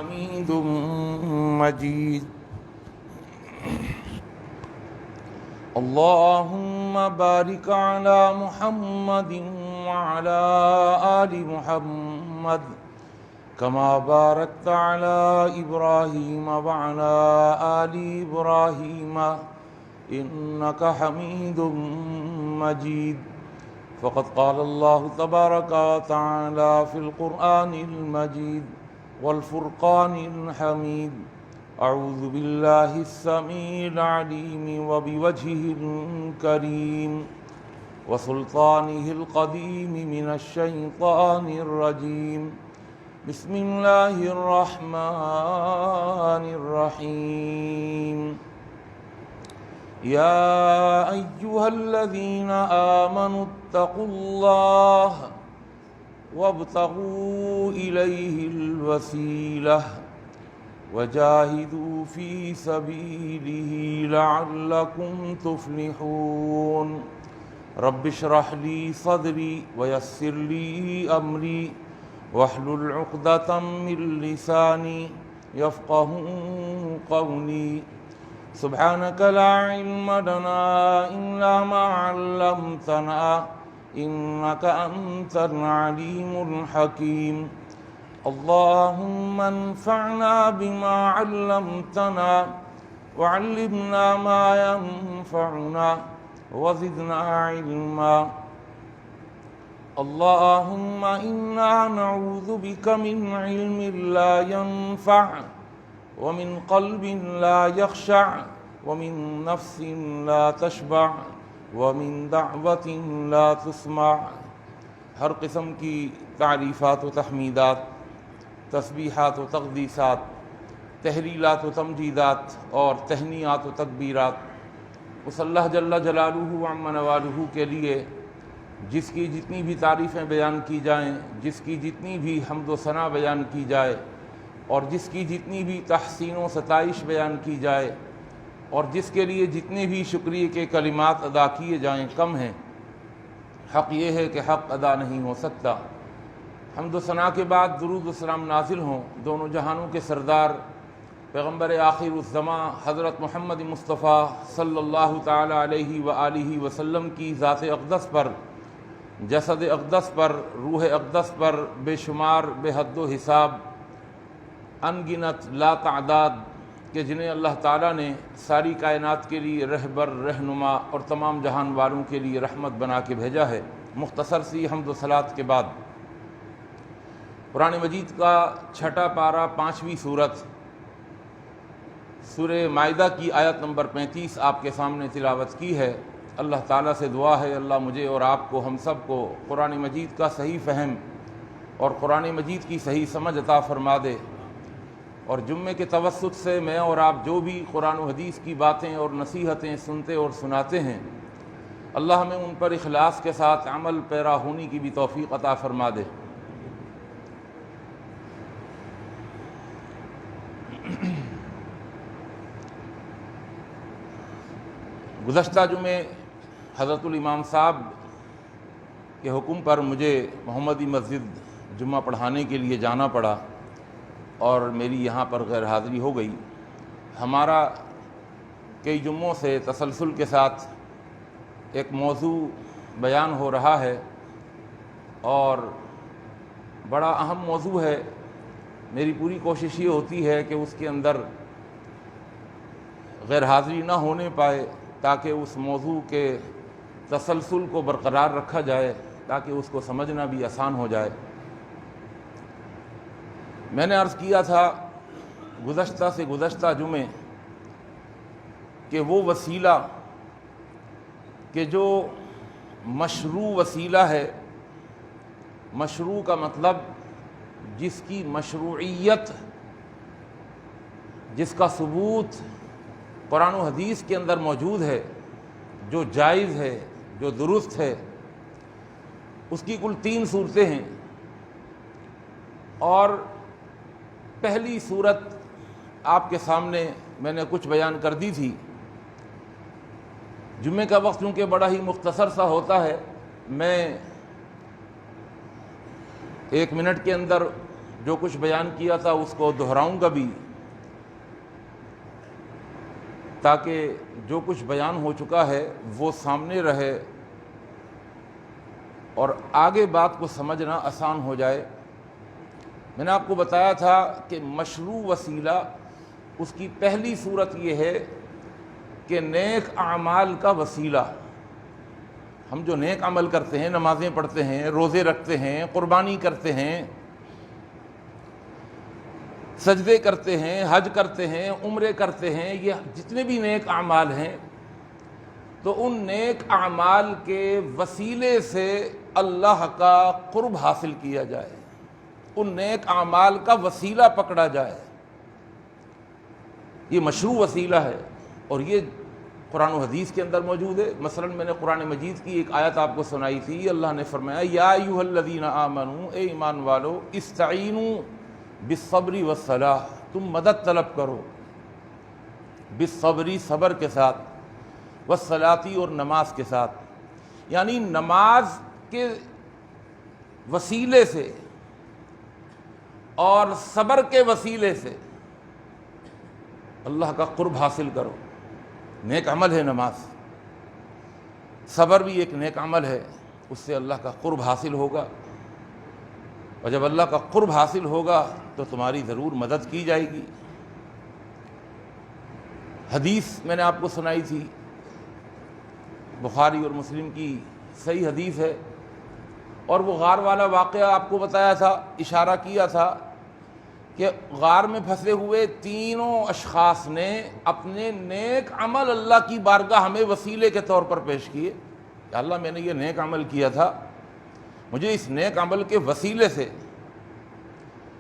حميد مجيد. اللهم بارك على محمد وعلى آل محمد كما باركت على إبراهيم وعلى آل إبراهيم إنك حميد مجيد. فقد قال الله تبارك وتعالى في القرآن المجيد والفرقان الحميد: أعوذ بالله السميع العليم وبوجهه الكريم وسلطانه القديم من الشيطان الرجيم. بسم الله الرحمن الرحيم. يا أيها الذين آمنوا اتقوا الله وابتغوا إليه الوسيلة وجاهدوا في سبيله لعلكم تفلحون. رب اشرح لي صدري ويسر لي أمري واحلل عقدة من لساني يفقهوا قولي. سبحانك لا علم لنا إلا ما علمتنا إنك أنت العليم الحكيم. اللهم انفعنا بما علمتنا وعلمنا ما ينفعنا وزدنا علما. اللهم إنا نعوذ بك من علم لا ينفع ومن قلب لا يخشع ومن نفس لا تشبع ومن دعوة لا تسمع. ہر قسم کی تعریفات و تحمیدات، تسبیحات و تقدیسات، تحلیلات و تمجیدات اور تہنیات و تکبیرات اس اللہ جل جلالہ عم نوالہ کے لیے جس کی جتنی بھی تعریفیں بیان کی جائیں، جس کی جتنی بھی حمد و ثنا بیان کی جائے اور جس کی جتنی بھی تحسین و ستائش بیان کی جائے اور جس کے لیے جتنے بھی شکریہ کے کلمات ادا کیے جائیں کم ہیں۔ حق یہ ہے کہ حق ادا نہیں ہو سکتا۔ حمد و ثنا کے بعد درود و سلام نازل ہوں دونوں جہانوں کے سردار پیغمبر آخر الزماں حضرت محمد مصطفیٰ صلی اللہ تعالی علیہ وآلہ وسلم کی ذات اقدس پر، جسد اقدس پر، روح اقدس پر بے شمار بے حد و حساب ان گنت لا تعداد کہ جنہیں اللہ تعالیٰ نے ساری کائنات کے لیے رہبر، رہنما اور تمام جہان والوں کے لیے رحمت بنا کے بھیجا ہے۔ مختصر سی حمد و صلات کے بعد قرآن مجید کا چھٹا پارہ 5ویں سورت سورہ مائدہ کی آیت نمبر 35 آپ کے سامنے تلاوت کی ہے۔ اللہ تعالیٰ سے دعا ہے اللہ مجھے اور آپ کو، ہم سب کو قرآن مجید کا صحیح فہم اور قرآن مجید کی صحیح سمجھ عطا فرما دے، اور جمعے کے توسط سے میں اور آپ جو بھی قرآن و حدیث کی باتیں اور نصیحتیں سنتے اور سناتے ہیں، اللہ ہمیں ان پر اخلاص کے ساتھ عمل پیرا ہونے کی بھی توفیق عطا فرما دے۔ گزشتہ جمعے حضرت الامام صاحب کے حکم پر مجھے محمدی مسجد جمعہ پڑھانے کے لیے جانا پڑا اور میری یہاں پر غیر حاضری ہو گئی۔ ہمارا کئی جمعوں سے تسلسل کے ساتھ ایک موضوع بیان ہو رہا ہے اور بڑا اہم موضوع ہے۔ میری پوری کوشش یہ ہوتی ہے کہ اس کے اندر غیر حاضری نہ ہونے پائے تاکہ اس موضوع کے تسلسل کو برقرار رکھا جائے، تاکہ اس کو سمجھنا بھی آسان ہو جائے۔ میں نے عرض کیا تھا گزشتہ سے گزشتہ جمعے کہ وہ وسیلہ کہ جو مشروع وسیلہ ہے، مشروع کا مطلب جس کی مشروعیت، جس کا ثبوت قرآن و حدیث کے اندر موجود ہے، جو جائز ہے، جو درست ہے، اس کی کل 3 صورتیں ہیں۔ اور پہلی صورت آپ کے سامنے میں نے کچھ بیان کر دی تھی۔ جمعے کا وقت چونکہ بڑا ہی مختصر سا ہوتا ہے، میں 1 منٹ کے اندر جو کچھ بیان کیا تھا اس کو دہراؤں گا بھی، تاکہ جو کچھ بیان ہو چکا ہے وہ سامنے رہے اور آگے بات کو سمجھنا آسان ہو جائے۔ میں نے آپ کو بتایا تھا کہ مشروع وسیلہ، اس کی پہلی صورت یہ ہے کہ نیک اعمال کا وسیلہ، ہم جو نیک عمل کرتے ہیں، نمازیں پڑھتے ہیں، روزے رکھتے ہیں، قربانی کرتے ہیں، سجدے کرتے ہیں، حج کرتے ہیں، عمرے کرتے ہیں، یہ جتنے بھی نیک اعمال ہیں، تو ان نیک اعمال کے وسیلے سے اللہ کا قرب حاصل کیا جائے، ان نیک اعمال کا وسیلہ پکڑا جائے، یہ مشروع وسیلہ ہے، اور یہ قرآن و حدیث کے اندر موجود ہے۔ مثلا میں نے قرآن مجید کی ایک آیت آپ کو سنائی تھی، اللہ نے فرمایا یا ایھا الذین آمنوا، اے ایمان والو، استعینوا بالصبر والصلاۃ، تم مدد طلب کرو، بالصبری، صبر کے ساتھ، والصلاۃ، اور نماز کے ساتھ، یعنی نماز کے وسیلے سے اور صبر کے وسیلے سے اللہ کا قرب حاصل کرو۔ نیک عمل ہے نماز، صبر بھی ایک نیک عمل ہے، اس سے اللہ کا قرب حاصل ہوگا، اور جب اللہ کا قرب حاصل ہوگا تو تمہاری ضرور مدد کی جائے گی۔ حدیث میں نے آپ کو سنائی تھی، بخاری اور مسلم کی صحیح حدیث ہے، اور وہ غار والا واقعہ آپ کو بتایا تھا، اشارہ کیا تھا کہ غار میں پھنسے ہوئے تینوں اشخاص نے اپنے نیک عمل اللہ کی بارگاہ ہمیں وسیلے کے طور پر پیش کیے کہ اللہ میں نے یہ نیک عمل کیا تھا، مجھے اس نیک عمل کے وسیلے سے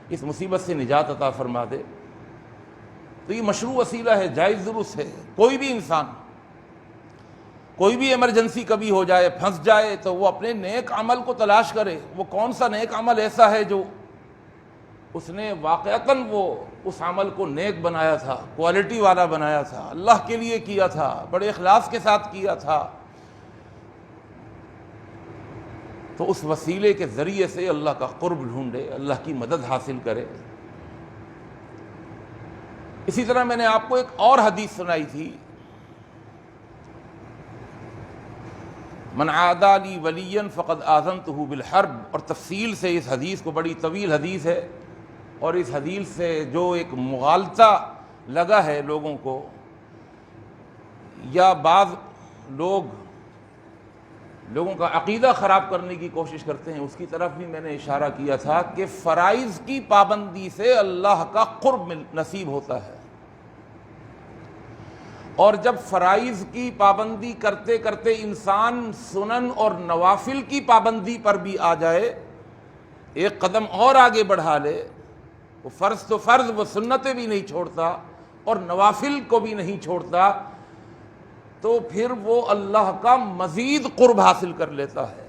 اس مصیبت سے نجات عطا فرما دے۔ تو یہ مشروع وسیلہ ہے، جائز درست ہے۔ کوئی بھی انسان، کوئی بھی ایمرجنسی کبھی ہو جائے، پھنس جائے، تو وہ اپنے نیک عمل کو تلاش کرے، وہ کون سا نیک عمل ایسا ہے جو اس نے واقعتاً وہ اس عمل کو نیک بنایا تھا، کوالٹی والا بنایا تھا، اللہ کے لیے کیا تھا، بڑے اخلاص کے ساتھ کیا تھا، تو اس وسیلے کے ذریعے سے اللہ کا قرب ڈھونڈے، اللہ کی مدد حاصل کرے۔ اسی طرح میں نے آپ کو ایک اور حدیث سنائی تھی، من عادی لی ولیا فقد آذنتہ بالحرب، اور تفصیل سے اس حدیث کو، بڑی طویل حدیث ہے، اور اس حدیث سے جو ایک مغالطہ لگا ہے لوگوں کو، یا بعض لوگوں کا عقیدہ خراب کرنے کی کوشش کرتے ہیں، اس کی طرف بھی میں نے اشارہ کیا تھا کہ فرائض کی پابندی سے اللہ کا قرب نصیب ہوتا ہے، اور جب فرائض کی پابندی کرتے کرتے انسان سنن اور نوافل کی پابندی پر بھی آ جائے، ایک قدم اور آگے بڑھا لے، وہ فرض تو فرض، وہ سنتیں بھی نہیں چھوڑتا اور نوافل کو بھی نہیں چھوڑتا، تو پھر وہ اللہ کا مزید قرب حاصل کر لیتا ہے،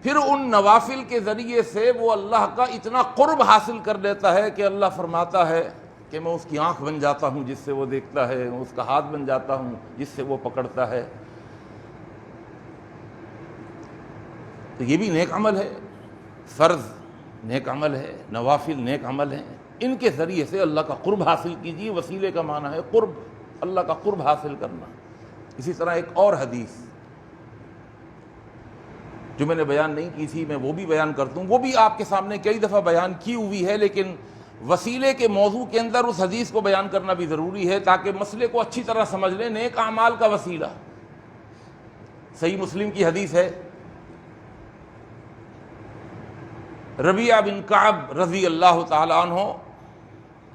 پھر ان نوافل کے ذریعے سے وہ اللہ کا اتنا قرب حاصل کر لیتا ہے کہ اللہ فرماتا ہے کہ میں اس کی آنکھ بن جاتا ہوں جس سے وہ دیکھتا ہے، میں اس کا ہاتھ بن جاتا ہوں جس سے وہ پکڑتا ہے۔ تو یہ بھی نیک عمل ہے، فرض نیک عمل ہے، نوافل نیک عمل ہیں، ان کے ذریعے سے اللہ کا قرب حاصل کیجیے۔ وسیلے کا معنی ہے قرب، اللہ کا قرب حاصل کرنا۔ اسی طرح ایک اور حدیث جو میں نے بیان نہیں کی تھی، میں وہ بھی بیان کر دوں، وہ بھی آپ کے سامنے کئی دفعہ بیان کی ہوئی ہے، لیکن وسیلے کے موضوع کے اندر اس حدیث کو بیان کرنا بھی ضروری ہے تاکہ مسئلے کو اچھی طرح سمجھ لیں۔ نیک اعمال کا وسیلہ، صحیح مسلم کی حدیث ہے، ربیعہ بن کعب رضی اللہ تعالی عنہ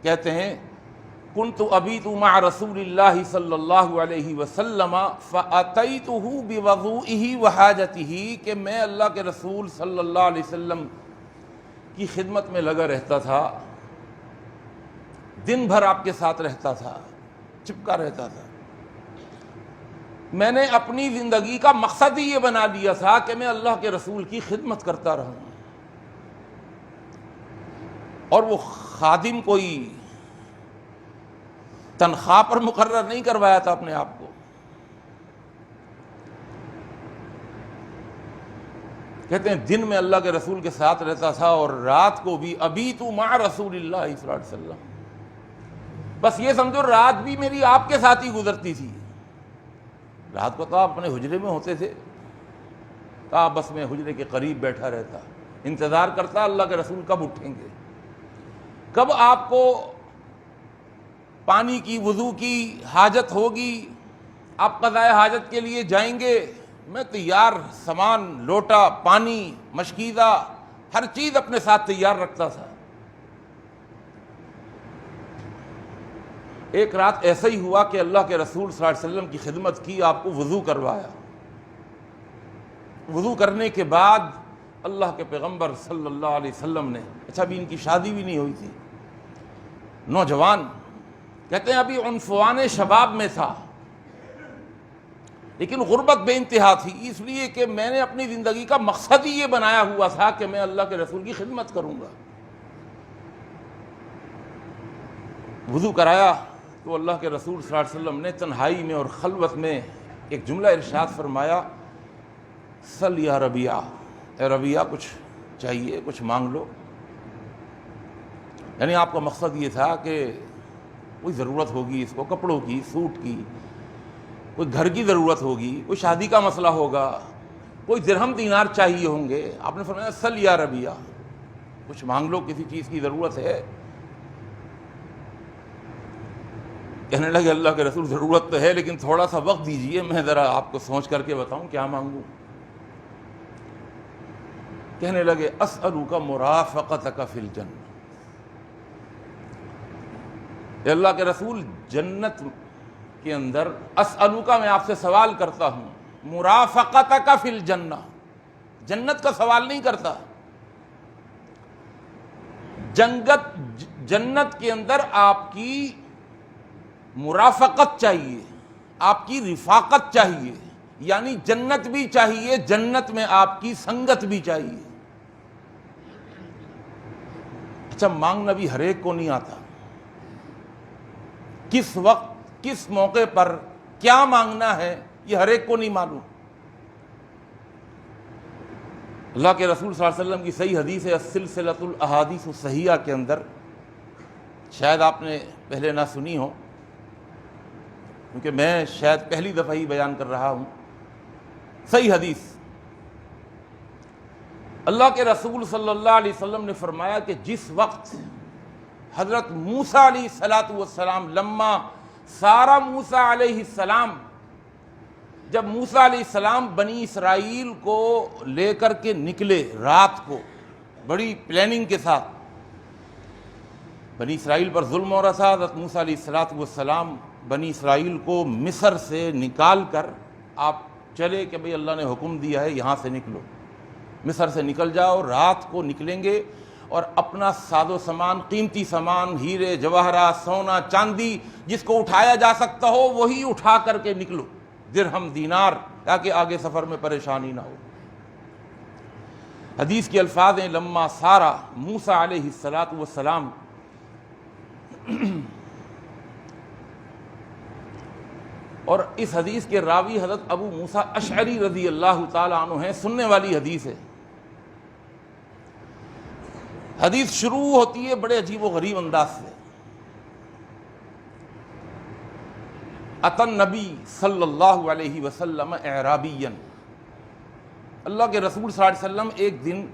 کہتے ہیں، کنت ابیت مع رسول اللہ صلی اللہ علیہ وسلم فاتیتہ بوضوئہ وحاجتہ، کہ میں اللہ کے رسول صلی اللہ علیہ وسلم کی خدمت میں لگا رہتا تھا، دن بھر آپ کے ساتھ رہتا تھا، چپکا رہتا تھا۔ میں نے اپنی زندگی کا مقصد ہی یہ بنا لیا تھا کہ میں اللہ کے رسول کی خدمت کرتا رہوں، اور وہ خادم کوئی تنخواہ پر مقرر نہیں کروایا تھا اپنے آپ کو، کہتے ہیں دن میں اللہ کے رسول کے ساتھ رہتا تھا اور رات کو بھی ابیت مع رسول اللہ صلی اللہ علیہ وسلم، بس یہ سمجھو رات بھی میری آپ کے ساتھ ہی گزرتی تھی۔ رات کو تو آپ اپنے حجرے میں ہوتے تھے، تو بس میں حجرے کے قریب بیٹھا رہتا، انتظار کرتا اللہ کے رسول کب اٹھیں گے، کب آپ کو پانی کی وضو کی حاجت ہوگی، آپ قضائے حاجت کے لیے جائیں گے، میں تیار سامان، لوٹا پانی، مشکیزہ، ہر چیز اپنے ساتھ تیار رکھتا تھا۔ ایک رات ایسا ہی ہوا کہ اللہ کے رسول صلی اللہ علیہ وسلم کی خدمت کی، آپ کو وضو کروایا۔ وضو کرنے کے بعد اللہ کے پیغمبر صلی اللہ علیہ وسلم نے، اچھا ابھی ان کی شادی بھی نہیں ہوئی تھی، نوجوان، کہتے ہیں ابھی عنفوان شباب میں تھا، لیکن غربت بے انتہا تھی، اس لیے کہ میں نے اپنی زندگی کا مقصد ہی یہ بنایا ہوا تھا کہ میں اللہ کے رسول کی خدمت کروں گا۔ وضو کرایا تو اللہ کے رسول صلی اللہ علیہ وسلم نے تنہائی میں اور خلوت میں ایک جملہ ارشاد فرمایا، سل یا ربیعہ، اے ربیعہ کچھ چاہیے، کچھ مانگ لو۔ یعنی آپ کا مقصد یہ تھا کہ کوئی ضرورت ہوگی اس کو، کپڑوں کی، سوٹ کی، کوئی گھر کی ضرورت ہوگی، کوئی شادی کا مسئلہ ہوگا، کوئی درہم دینار چاہیے ہوں گے، آپ نے فرمایا سل یا ربیعہ، کچھ مانگ لو، کسی چیز کی ضرورت ہے۔ کہنے لگے اللہ کے رسول ضرورت تو ہے لیکن تھوڑا سا وقت دیجئے، میں ذرا آپ کو سوچ کر کے بتاؤں کیا مانگوں۔ کہنے لگے اسألک مرافقتک فی الجنہ، اے اللہ کے رسول جنت کے اندر اسألک، میں آپ سے سوال کرتا ہوں، مرافقتک فی الجنہ، جنت کا سوال نہیں کرتا، جنت کے اندر آپ کی مرافقت چاہیے، آپ کی رفاقت چاہیے، یعنی جنت بھی چاہیے، جنت میں آپ کی سنگت بھی چاہیے۔ اچھا مانگنا بھی ہر ایک کو نہیں آتا، کس وقت کس موقع پر کیا مانگنا ہے یہ ہر ایک کو نہیں معلوم۔ اللہ کے رسول صلی اللہ علیہ وسلم کی صحیح حدیث ہے السلسلۃ الاحادیث الصحیحہ کے اندر، شاید آپ نے پہلے نہ سنی ہو کیونکہ میں شاید پہلی دفعہ ہی بیان کر رہا ہوں۔ صحیح حدیث، اللہ کے رسول صلی اللہ علیہ وسلم نے فرمایا کہ جس وقت حضرت موسیٰ علیہ السلام، لما سارا موسیٰ علیہ السلام، جب موسیٰ علیہ السلام بنی اسرائیل کو لے کر کے نکلے رات کو بڑی پلاننگ کے ساتھ، بنی اسرائیل پر ظلم ہو رہا تھا، حضرت موسیٰ علیہ السلام بنی اسرائیل کو مصر سے نکال کر آپ چلے کہ بھئی اللہ نے حکم دیا ہے یہاں سے نکلو، مصر سے نکل جاؤ، رات کو نکلیں گے اور اپنا ساز و سامان، قیمتی سامان، ہیرے جواہرات، سونا چاندی، جس کو اٹھایا جا سکتا ہو وہی اٹھا کر کے نکلو، درہم دینار، تاکہ آگے سفر میں پریشانی نہ ہو۔ حدیث کے الفاظ ہیں لما سارا موسیٰ علیہ السلام، اور اس حدیث کے راوی حضرت ابو موسیٰ اشعری رضی اللہ تعالیٰ عنہ ہیں، سننے والی حدیث ہے۔ حدیث شروع ہوتی ہے بڑے عجیب و غریب انداز سے، اتن نبی صلی اللہ علیہ وسلم اعرابیا، اللہ کے رسول صلی اللہ علیہ وسلم ایک دن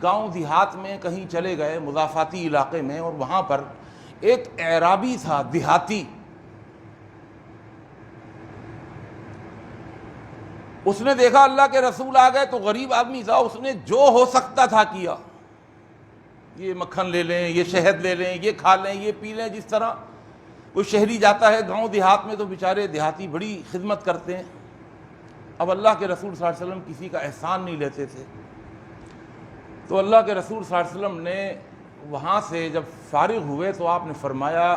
گاؤں دیہات میں کہیں چلے گئے، مضافاتی علاقے میں، اور وہاں پر ایک اعرابی تھا، دیہاتی، اس نے دیکھا اللہ کے رسول آ گئے تو غریب آدمی تھا، اس نے جو ہو سکتا تھا کیا، یہ مکھن لے لیں، یہ شہد لے لیں، یہ کھا لیں، یہ پی لیں، جس طرح کوئی شہری جاتا ہے گاؤں دیہات میں تو بیچارے دیہاتی بڑی خدمت کرتے ہیں۔ اب اللہ کے رسول صلی اللہ علیہ وسلم کسی کا احسان نہیں لیتے تھے، تو اللہ کے رسول صلی اللہ علیہ وسلم نے وہاں سے جب فارغ ہوئے تو آپ نے فرمایا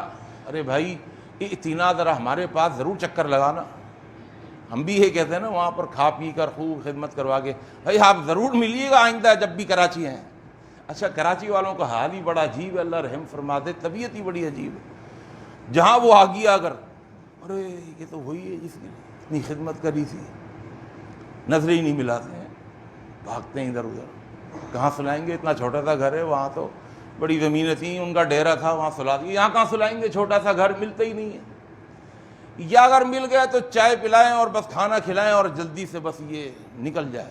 ارے بھائی اتنا ذرا ہمارے پاس ضرور چکر لگانا، ہم بھی یہ کہتے ہیں نا وہاں پر کھا پی کر خوب خدمت کروا کے، بھائی آپ ضرور ملیے گا آئندہ جب بھی کراچی ہیں۔ اچھا کراچی والوں کا حال ہی بڑا عجیب ہے، اللہ رحم فرما دے، طبیعت ہی بڑی عجیب ہے، جہاں وہ آ گیا اگر ارے یہ تو وہی ہے جس کی اتنی خدمت کری تھی، نظریں ہی نہیں ملاتے ہیں۔ بھاگتے ہیں ادھر ادھر، کہاں سلائیں گے، اتنا چھوٹا سا گھر ہے، وہاں تو بڑی زمینیں تھیں، ان کا ڈیرا تھا، وہاں سلا دیا، یہاں کہاں سلائیں گے، چھوٹا سا گھر ملتا ہی نہیں ہے، یا اگر مل گیا تو چائے پلائیں اور بس کھانا کھلائیں اور جلدی سے بس یہ نکل جائے۔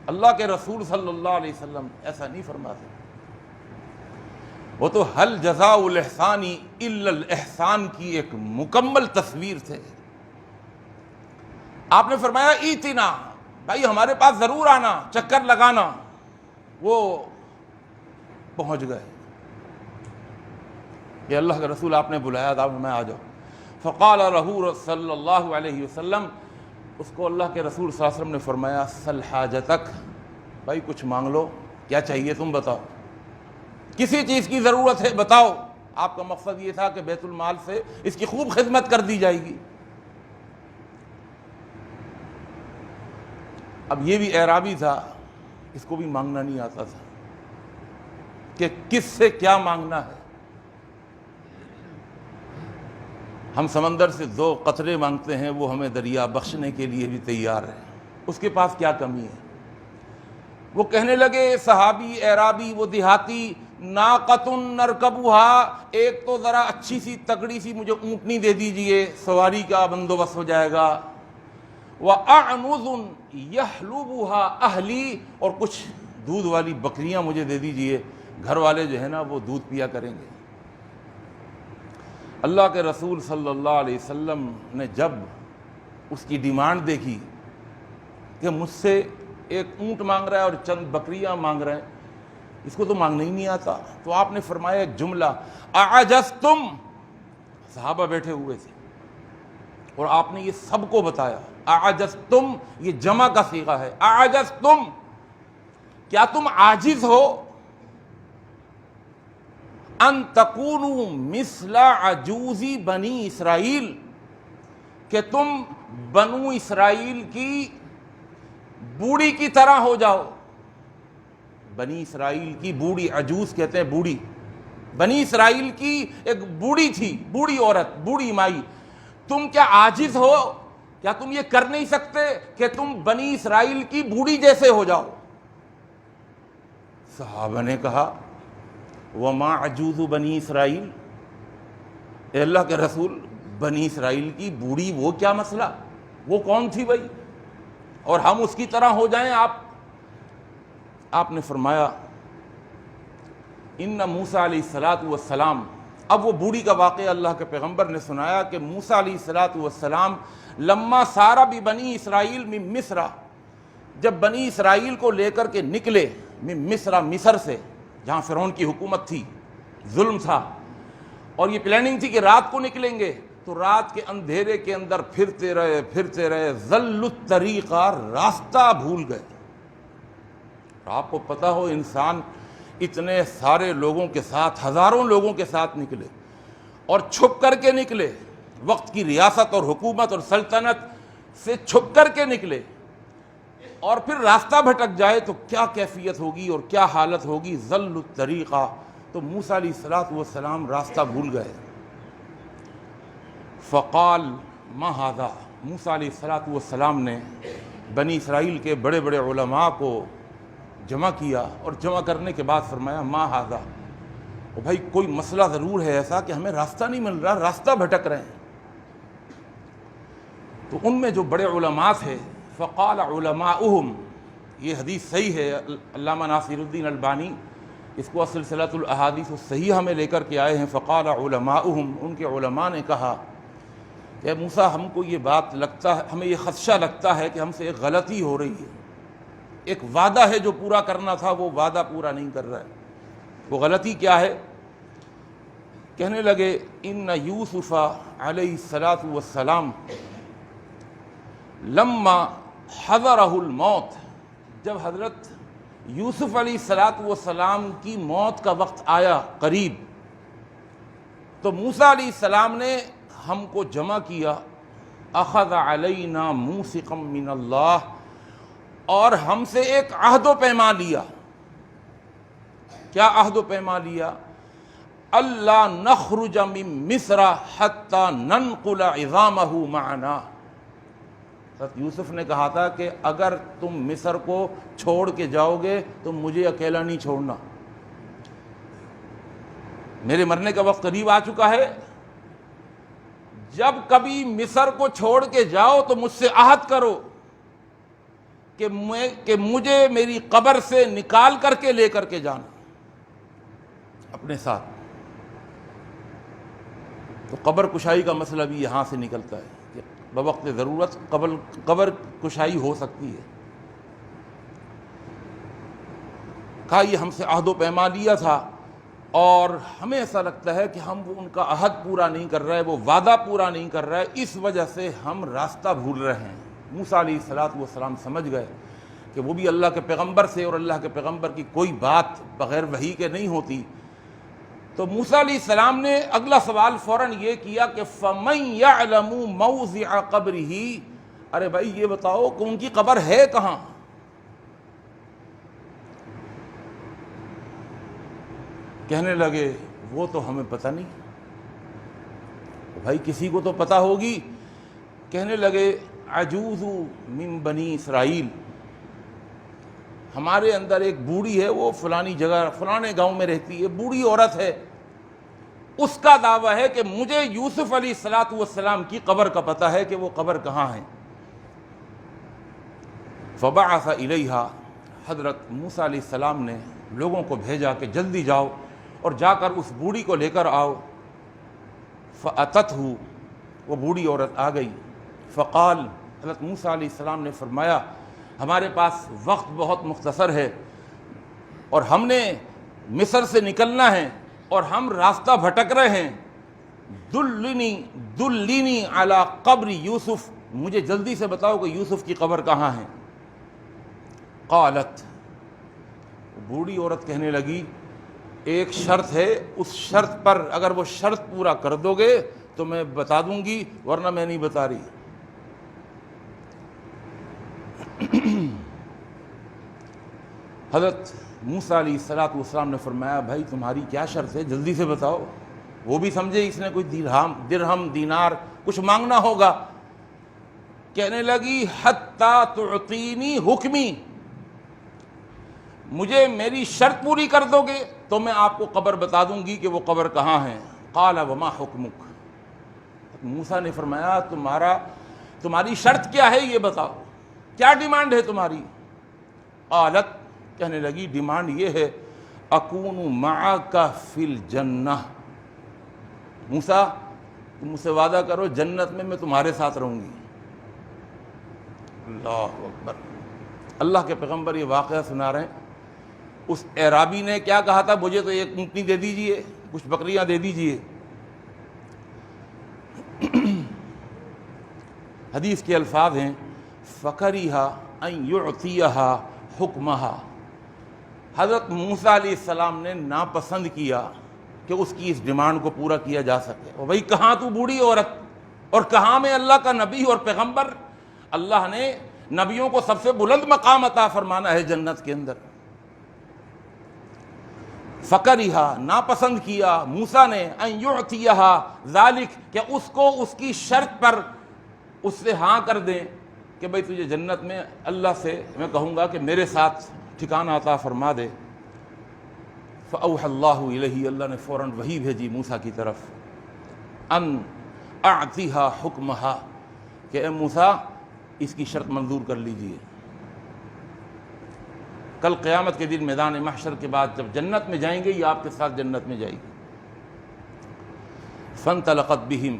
اللہ کے رسول صلی اللہ علیہ وسلم ایسا نہیں فرماتے، وہ تو حل جزاء الاحسان الا الاحسان کی ایک مکمل تصویر تھے۔ آپ نے فرمایا ایتنا، بھائی ہمارے پاس ضرور آنا، چکر لگانا۔ وہ پہنچ گئے کہ اللہ کے رسول آپ نے بلایا تھا، میں آ جاؤ۔ فقال له صلی اللہ علیہ وسلم، اس کو اللہ کے رسول صلی اللہ علیہ وسلم نے فرمایا سل حاجتک، بھائی کچھ مانگ لو، کیا چاہیے تم بتاؤ، کسی چیز کی ضرورت ہے بتاؤ۔ آپ کا مقصد یہ تھا کہ بیت المال سے اس کی خوب خدمت کر دی جائے گی۔ اب یہ بھی اعرابی تھا، اس کو بھی مانگنا نہیں آتا تھا کہ کس سے کیا مانگنا ہے۔ ہم سمندر سے 2 قطرے مانگتے ہیں، وہ ہمیں دریا بخشنے کے لیے بھی تیار ہے، اس کے پاس کیا کمی ہے؟ وہ کہنے لگے صحابی اعرابی، وہ دیہاتی، ناقۃ نرکبھا، ایک تو ذرا اچھی سی تگڑی سی مجھے اونٹنی دے دیجئے، سواری کا بندوبست ہو جائے گا، وَأَعْنُذٌ يَحْلُبُهَا أَهْلِي، اور کچھ دودھ والی بکریاں مجھے دے دیجئے، گھر والے جو ہے نا وہ دودھ پیا کریں گے۔ اللہ کے رسول صلی اللہ علیہ وسلم نے جب اس کی ڈیمانڈ دیکھی کہ مجھ سے ایک اونٹ مانگ رہا ہے اور چند بکریاں مانگ رہے ہیں، اس کو تو مانگنا ہی نہیں آتا، تو آپ نے فرمایا ایک جملہ، اعجزتم، صحابہ بیٹھے ہوئے تھے اور آپ نے یہ سب کو بتایا، اعجزتم یہ جمع کا صیغہ ہے، اعجزتم، کیا تم عاجز ہو، ان تکونوا مثل عجوز بنی اسرائیل، کہ تم بنو اسرائیل کی بوڑھی کی طرح ہو جاؤ۔ بنی اسرائیل کی بوڑھی، عجوز کہتے ہیں بوڑھی، بنی اسرائیل کی ایک بوڑھی تھی، بوڑھی عورت، بوڑھی مائی، تم کیا عاجز ہو، کیا تم یہ کر نہیں سکتے کہ تم بنی اسرائیل کی بوڑھی جیسے ہو جاؤ؟ صحابہ نے کہا وما عجوز بنی اسرائیل، اے اللہ کے رسول، بنی اسرائیل کی بوڑھی وہ کیا مسئلہ، وہ کون تھی بھائی، اور ہم اس کی طرح ہو جائیں؟ آپ نے فرمایا ان موسیٰ علیہ السلام، اب وہ بوڑھی کا واقعہ اللہ کے پیغمبر نے سنایا کہ موسیٰ علیہ السلام لما سارا بنی اسرائیل من مصر، جب بنی اسرائیل کو لے کر کے نکلے من مصر، مصر سے جہاں فرعون کی حکومت تھی، ظلم تھا، اور یہ پلاننگ تھی کہ رات کو نکلیں گے، تو رات کے اندھیرے کے اندر پھرتے رہے، ضلوا الطریقہ، راستہ بھول گئے۔ آپ کو پتہ ہو انسان اتنے سارے لوگوں کے ساتھ، ہزاروں لوگوں کے ساتھ نکلے اور چھپ کر کے نکلے، وقت کی ریاست اور حکومت اور سلطنت سے چھپ کر کے نکلے، اور پھر راستہ بھٹک جائے تو کیا کیفیت ہوگی اور کیا حالت ہوگی، ضلوا الطریقہ۔ تو موسیٰ علیہ السلام راستہ بھول گئے۔ فقال ما ھذا، موسیٰ علیہ السلام نے بنی اسرائیل کے بڑے بڑے علماء کو جمع کیا، اور جمع کرنے کے بعد فرمایا ما ھذا، اور بھائی کوئی مسئلہ ضرور ہے ایسا کہ ہمیں راستہ نہیں مل رہا، راستہ بھٹک رہے ہیں۔ تو ان میں جو بڑے علماء تھے، فقال علماؤہم، یہ حدیث صحیح ہے، علامہ ناصر الدین البانی اس کو سلسلہ الاحادیث الصحیحہ میں لے کر کے آئے ہیں۔ فقال علماؤہم، ان کے علماء نے کہا کہ موسیٰ ہم کو یہ بات لگتا ہے، ہمیں یہ خدشہ لگتا ہے کہ ہم سے ایک غلطی ہو رہی ہے، ایک وعدہ ہے جو پورا کرنا تھا وہ وعدہ پورا نہیں کر رہا ہے۔ وہ غلطی کیا ہے؟ کہنے لگے ان یوسف علیہ السلام لما حضرہ الموت، جب حضرت یوسف علیہ السلام کی موت کا وقت آیا قریب، تو موسیٰ علیہ السلام نے ہم کو جمع کیا، اخذ علینا موثقا من اللہ، اور ہم سے ایک عہد و پیمان لیا۔ کیا عہد و پیمان لیا؟ اللہ نخرج من مصر حتی ننقل عظامہ معنا، حضرت یوسف نے کہا تھا کہ اگر تم مصر کو چھوڑ کے جاؤ گے تو مجھے اکیلا نہیں چھوڑنا، میرے مرنے کا وقت قریب آ چکا ہے، جب کبھی مصر کو چھوڑ کے جاؤ تو مجھ سے عہد کرو کہ مجھے میری قبر سے نکال کر کے لے کر کے جانا اپنے ساتھ۔ تو قبر کشائی کا مسئلہ بھی یہاں سے نکلتا ہے کہ بوقت ضرورت قبر کشائی ہو سکتی ہے۔ کہا یہ ہم سے عہد و پیمان لیا تھا اور ہمیں ایسا لگتا ہے کہ ہم ان کا عہد پورا نہیں کر رہے، وہ وعدہ پورا نہیں کر رہے، اس وجہ سے ہم راستہ بھول رہے ہیں۔ موسیٰ علیہ السلام سمجھ گئے کہ وہ بھی اللہ کے پیغمبر سے، اور اللہ کے پیغمبر کی کوئی بات بغیر وحی کے نہیں ہوتی۔ تو موسیٰ علیہ السلام نے اگلا سوال فوراً یہ کیا کہ فَمَن يَعْلَمُ مَوْضِعَ قَبْرِهِ، ارے بھائی یہ بتاؤ کہ ان کی قبر ہے کہاں؟ کہنے لگے وہ تو ہمیں پتہ نہیں۔ بھائی کسی کو تو پتہ ہوگی۔ کہنے لگے عجوز من بنی اسرائیل، ہمارے اندر ایک بوڑھی ہے، وہ فلانی جگہ فلانے گاؤں میں رہتی ہے، بوڑھی عورت ہے، اس کا دعویٰ ہے کہ مجھے یوسف علیہ السلام کی قبر کا پتہ ہے کہ وہ قبر کہاں ہے۔ فبعث الیہا، حضرت موسیٰ علیہ السلام نے لوگوں کو بھیجا کہ جلدی جاؤ اور جا کر اس بوڑھی کو لے کر آؤ۔ فأتتہ، وہ بوڑھی عورت آ گئی۔ فقال، حضرت موسیٰ علیہ السلام نے فرمایا ہمارے پاس وقت بہت مختصر ہے اور ہم نے مصر سے نکلنا ہے اور ہم راستہ بھٹک رہے ہیں، دلنی علی قبر یوسف، مجھے جلدی سے بتاؤ کہ یوسف کی قبر کہاں ہے۔ قالت، بوڑھی عورت کہنے لگی ایک شرط ہے، اس شرط پر اگر وہ شرط پورا کر دو گے تو میں بتا دوں گی، ورنہ میں نہیں بتا رہی۔ حضرت موسیٰ علیہ السلام نے فرمایا بھائی تمہاری کیا شرط ہے، جلدی سے بتاؤ۔ وہ بھی سمجھے اس نے کوئی درہم دینار کچھ مانگنا ہوگا۔ کہنے لگی حتی تعطینی حکمی، مجھے میری شرط پوری کر دو گے تو میں آپ کو قبر بتا دوں گی کہ وہ قبر کہاں ہے۔ قال وما حکمک، موسیٰ نے فرمایا تمہاری شرط کیا ہے یہ بتاؤ، کیا ڈیمانڈ ہے تمہاری؟ قالت، کہنے لگی ڈیمانڈ یہ ہے اکون معک فی الجنہ، موسیٰ تم مجھ سے وعدہ کرو جنت میں تمہارے ساتھ رہوں گی۔ اللہ اکبر، اللہ کے پیغمبر یہ واقعہ سنا رہے ہیں۔ اس اعرابی نے کیا کہا تھا، مجھے تو ایک اونٹنی دے دیجئے، کچھ بکریاں دے دیجئے۔ حدیث کے الفاظ ہیں فَكَرِهَ أَن يُعْطِيَهَا حُكْمَهَا، حضرت موسیٰ علیہ السلام نے ناپسند کیا کہ اس کی اس ڈیمانڈ کو پورا کیا جا سکے۔ اور بھئی کہاں تو بوڑھی عورت اور کہاں میں اللہ کا نبی اور پیغمبر، اللہ نے نبیوں کو سب سے بلند مقام عطا فرمانا ہے جنت کے اندر۔ فَكَرِهَا، ناپسند کیا موسیٰ نے، أَن يُعْطِيَهَا ذَلِكَ، کہ اس کو اس کی شرط پر اس سے ہاں کر دیں کہ بھئی تجھے جنت میں اللہ سے میں کہوں گا کہ میرے ساتھ ٹھکانہ عطا فرما دے۔ فَأَوْحَى اللَّهُ إِلَيْهِ، اللہ نے فوراً وحی بھیجی موسیٰ کی طرف، أَن أَعْطِهَا حُكْمَهَا، کہ اے موسیٰ اس کی شرط منظور کر لیجئے۔ کل قیامت کے دن میدان محشر کے بعد جب جنت میں جائیں گے، یہ آپ کے ساتھ جنت میں جائے گی۔ فَانْطَلَقَتْ بِهِمْ،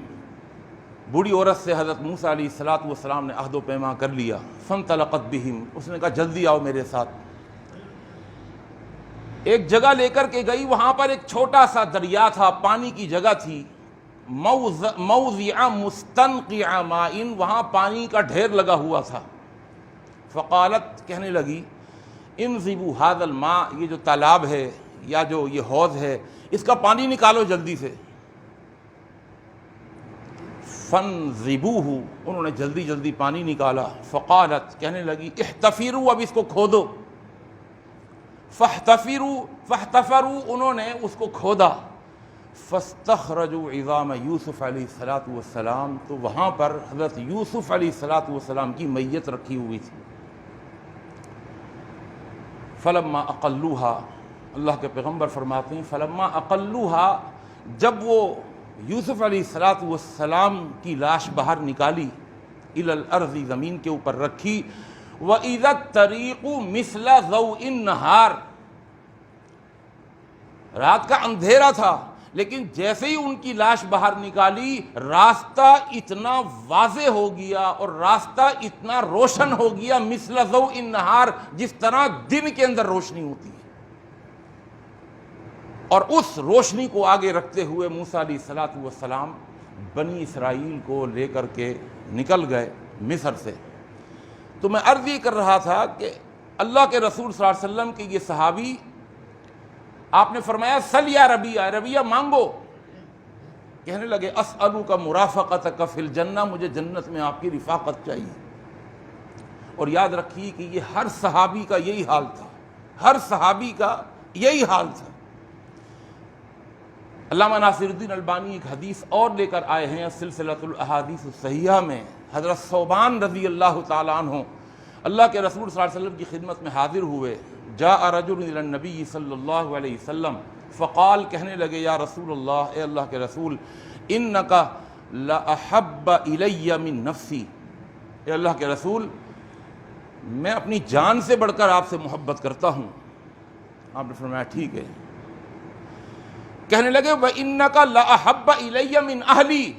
بوڑھی عورت سے حضرت موسیٰ علیہ السلام نے عہد و پیمان کر لیا۔ فَانْطَلَقَتْ بِهِمْ، اس نے کہا جلدی آؤ میرے ساتھ۔ ایک جگہ لے کر کے گئی، وہاں پر ایک چھوٹا سا دریا تھا، پانی کی جگہ تھی، موضع مستنقع ماء، وہاں پانی کا ڈھیر لگا ہوا تھا۔ فقالت، کہنے لگی انزبوا هذا الماء، یہ جو تالاب ہے یا جو یہ حوض ہے اس کا پانی نکالو جلدی سے۔ فانزبوه، انہوں نے جلدی جلدی پانی نکالا۔ فقالت، کہنے لگی احتفروا، اب اس کو کھودو۔ فاحتفروا، انہوں نے اس کو کھودا۔ فاستخرجوا عظام یوسف علیہ الصلاۃ والسلام، تو وہاں پر حضرت یوسف علیہ الصلاۃ والسلام کی میت رکھی ہوئی تھی. فلما اقلوها، اللہ کے پیغمبر فرماتے ہیں فلما اقلوها، جب وہ یوسف علیہ الصلاۃ والسلام کی لاش باہر نکالی، الی الارض، زمین کے اوپر رکھی، وَإِذَا الطَّرِيقُ مِثْلَ ضَوْءِ النَّهَارِ، رات کا اندھیرا تھا لیکن جیسے ہی ان کی لاش باہر نکالی راستہ اتنا واضح ہو گیا اور راستہ اتنا روشن ہو گیا، مثل ضوء النہار، جس طرح دن کے اندر روشنی ہوتی ہے. اور اس روشنی کو آگے رکھتے ہوئے موسیٰ علیہ الصلاۃ والسلام بنی اسرائیل کو لے کر کے نکل گئے مصر سے. تو میں عرض یہ کر رہا تھا کہ اللہ کے رسول صلی اللہ علیہ وسلم کے یہ صحابی، آپ نے فرمایا سل یا ربیہ، ربیہ مانگو. کہنے لگے اسألک مرافقتک فی الجنہ، مجھے جنت میں آپ کی رفاقت چاہیے. اور یاد رکھیے کہ یہ ہر صحابی کا یہی حال تھا، ہر صحابی کا یہی حال تھا. علامہ ناصر الدین البانی ایک حدیث اور لے کر آئے ہیں سلسلۃ الاحادیث الصحیحہ میں. حضرت ثوبان رضی اللہ تعالیٰ عنہ اللہ کے رسول صلی اللہ علیہ وسلم کی خدمت میں حاضر ہوئے. جاء رجل الی النبی صلی اللہ علیہ وسلم فقال، کہنے لگے یا رسول اللہ، اے اللہ کے رسول، انک لاحب الی من نفسی، اے اللہ کے رسول میں اپنی جان سے بڑھ کر آپ سے محبت کرتا ہوں. آپ نے فرمایا ٹھیک ہے. کہنے لگے وَإِنَّكَ لَأَحَبَّ إِلَيَّ مِنْ أَهْلِي،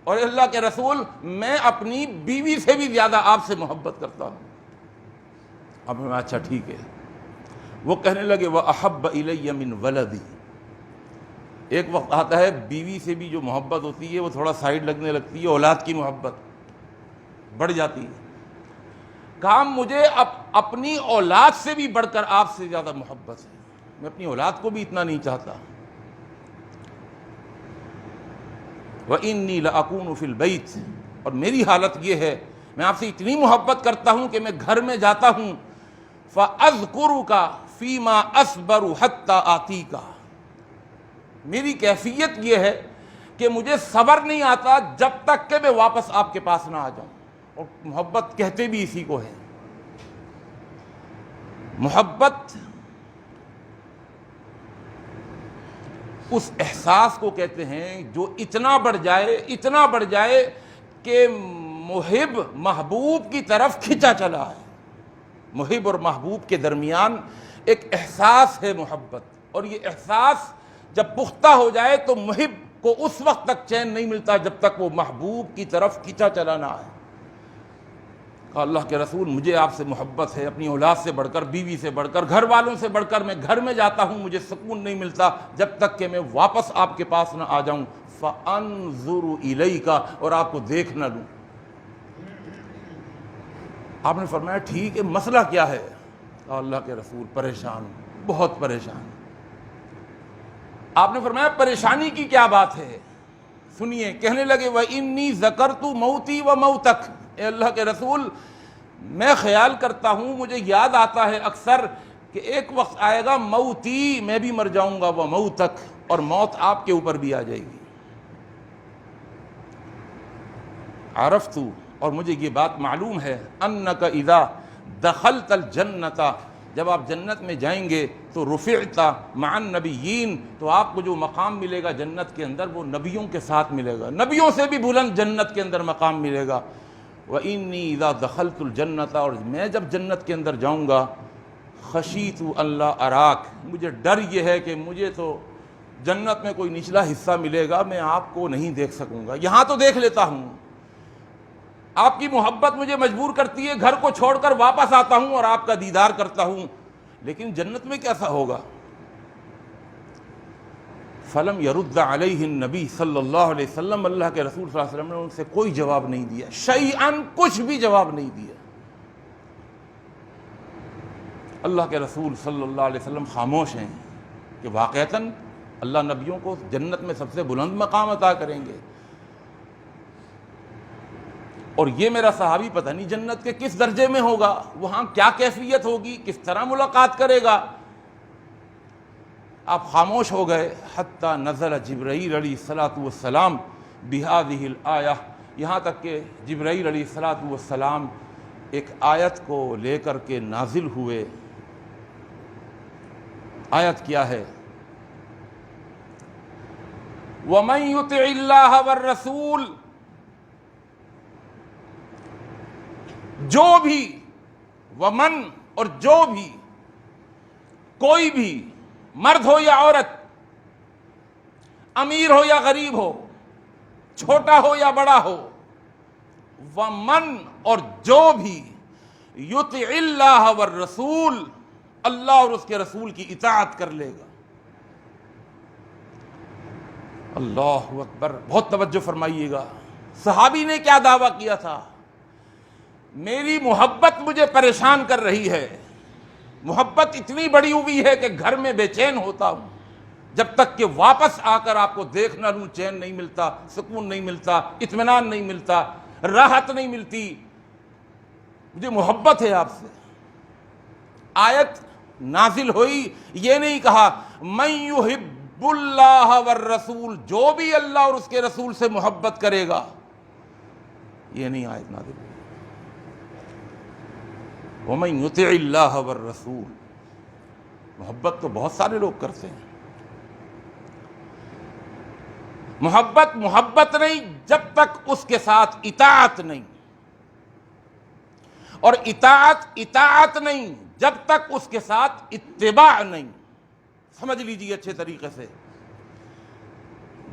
اور اللہ کے رسول میں اپنی بیوی سے بھی زیادہ آپ سے محبت کرتا ہوں. اب میں اچھا ٹھیک ہے. وہ کہنے لگے وَأَحَبَّ إِلَيَّ مِنْ وَلَدِي، ایک وقت آتا ہے بیوی سے بھی جو محبت ہوتی ہے وہ تھوڑا سائیڈ لگنے لگتی ہے، اولاد کی محبت بڑھ جاتی ہے. کہا مجھے اپنی اولاد سے بھی بڑھ کر آپ سے زیادہ محبت ہے، میں اپنی اولاد کو بھی اتنا نہیں چاہتا. وَإِنِّي لَأَكُونُ فِي الْبَيْتِ، اور میری حالت یہ ہے میں آپ سے اتنی محبت کرتا ہوں کہ میں گھر میں جاتا ہوں فَأَذْكُرُكَ فِي مَا أَصْبَرُ حَتَّى آتِيكَ، میری کیفیت یہ ہے کہ مجھے صبر نہیں آتا جب تک کہ میں واپس آپ کے پاس نہ آ جاؤں. اور محبت کہتے بھی اسی کو ہے. محبت اس احساس کو کہتے ہیں جو اتنا بڑھ جائے کہ محب محبوب کی طرف کھنچا چلا ہے. محب اور محبوب کے درمیان ایک احساس ہے محبت، اور یہ احساس جب پختہ ہو جائے تو محب کو اس وقت تک چین نہیں ملتا جب تک وہ محبوب کی طرف کھنچا چلا نہ آئے. کہا اللہ کے رسول مجھے آپ سے محبت ہے، اپنی اولاد سے بڑھ کر، بیوی سے بڑھ کر، گھر والوں سے بڑھ کر. میں گھر میں جاتا ہوں مجھے سکون نہیں ملتا جب تک کہ میں واپس آپ کے پاس نہ آ جاؤں. فَأَنظُرُ إِلَيْكَ، اور آپ کو دیکھ نہ لوں. آپ نے فرمایا ٹھیک ہے، مسئلہ کیا ہے؟ کہا اللہ کے رسول پریشان، بہت پریشان. آپ نے فرمایا پریشانی کی کیا بات ہے؟ سنیے. کہنے لگے وَإِنِّي ذَكَرْتُ مَوْتِي وَمَوْتَكَ، اے اللہ کے رسول میں خیال کرتا ہوں، مجھے یاد آتا ہے اکثر کہ ایک وقت آئے گا موتی، میں بھی مر جاؤں گا، وَمَوْتَكَ، اور موت آپ کے اوپر بھی آ جائے گی. عرفت، اور مجھے یہ بات معلوم ہے، انک اذا دخلت الجنت، جب آپ جنت میں جائیں گے تو رفعت مع النبیین، تو آپ کو جو مقام ملے گا جنت کے اندر وہ نبیوں کے ساتھ ملے گا، نبیوں سے بھی بلند جنت کے اندر مقام ملے گا. وَإِنِّي اذا دخلت الجنت، اور میں جب جنت کے اندر جاؤں گا خشیت اللہ اراک، مجھے ڈر یہ ہے کہ مجھے تو جنت میں کوئی نچلا حصہ ملے گا، میں آپ کو نہیں دیکھ سکوں گا. یہاں تو دیکھ لیتا ہوں، آپ کی محبت مجھے مجبور کرتی ہے، گھر کو چھوڑ کر واپس آتا ہوں اور آپ کا دیدار کرتا ہوں، لیکن جنت میں کیسا ہوگا؟ فلم يرد علیہ النبی صلی اللہ علیہ وسلم، اللہ کے رسول صلی اللہ علیہ وسلم نے ان سے کوئی جواب نہیں دیا، شیئاً، کچھ بھی جواب نہیں دیا. اللہ کے رسول صلی اللہ علیہ وسلم خاموش ہیں کہ واقعتاً اللہ نبیوں کو جنت میں سب سے بلند مقام عطا کریں گے، اور یہ میرا صحابی پتہ نہیں جنت کے کس درجے میں ہوگا، وہاں کیا کیفیت ہوگی، کس طرح ملاقات کرے گا. آپ خاموش ہو گئے. حتی نزل جبرائیل علیہ الصلاۃ والسلام بہذہ الآیہ، یہاں تک کہ جبرائیل علیہ الصلاۃ والسلام ایک آیت کو لے کر کے نازل ہوئے. آیت کیا ہے؟ وَمَن يُطِعِ اللَّهَ وَالرَّسُولَ، جو بھی، ومن اور جو بھی، کوئی بھی، مرد ہو یا عورت، امیر ہو یا غریب ہو، چھوٹا ہو یا بڑا ہو، ومن اور جو بھی، یطع اللہ والرسول، اللہ اور اس کے رسول کی اطاعت کر لے گا. اللہ اکبر. بہت توجہ فرمائیے گا. صحابی نے کیا دعویٰ کیا تھا؟ میری محبت مجھے پریشان کر رہی ہے، محبت اتنی بڑی ہوئی ہے کہ گھر میں بے چین ہوتا ہوں، جب تک کہ واپس آ کر آپ کو دیکھ نہ لوں چین نہیں ملتا، سکون نہیں ملتا، اطمینان نہیں ملتا، راحت نہیں ملتی. مجھے محبت ہے آپ سے. آیت نازل ہوئی، یہ نہیں کہا من یحب اللہ والرسول، جو بھی اللہ اور اس کے رسول سے محبت کرے گا، یہ نہیں آیت نازل ہوئی. وَمَن يُطِعِ اللَّهَ وَالرَّسُولَ، محبت تو بہت سارے لوگ کرتے ہیں. محبت نہیں جب تک اس کے ساتھ اطاعت نہیں، اور اطاعت نہیں جب تک اس کے ساتھ اتباع نہیں. سمجھ لیجیے اچھے طریقے سے.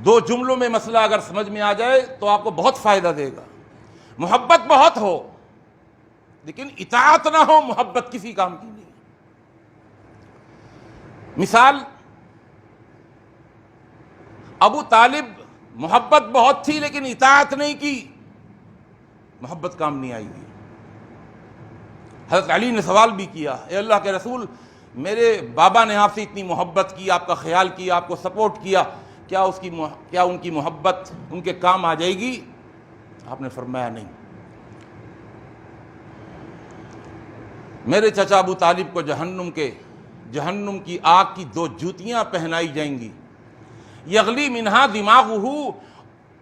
دو جملوں میں مسئلہ اگر سمجھ میں آ جائے تو آپ کو بہت فائدہ دے گا. محبت بہت ہو لیکن اطاعت نہ ہو، محبت کسی کام کی نہیں. مثال، ابو طالب محبت بہت تھی لیکن اطاعت نہیں کی، محبت کام نہیں آئی گی. حضرت علی نے سوال بھی کیا، اے اللہ کے رسول، میرے بابا نے آپ سے اتنی محبت کی، آپ کا خیال کیا، آپ کو سپورٹ کیا، کیا ان کی محبت ان کے کام آ جائے گی؟ آپ نے فرمایا نہیں. میرے چچا ابو طالب کو جہنم کی آگ کی 2 جوتیاں پہنائی جائیں گی. یغلی منہا دماغہ،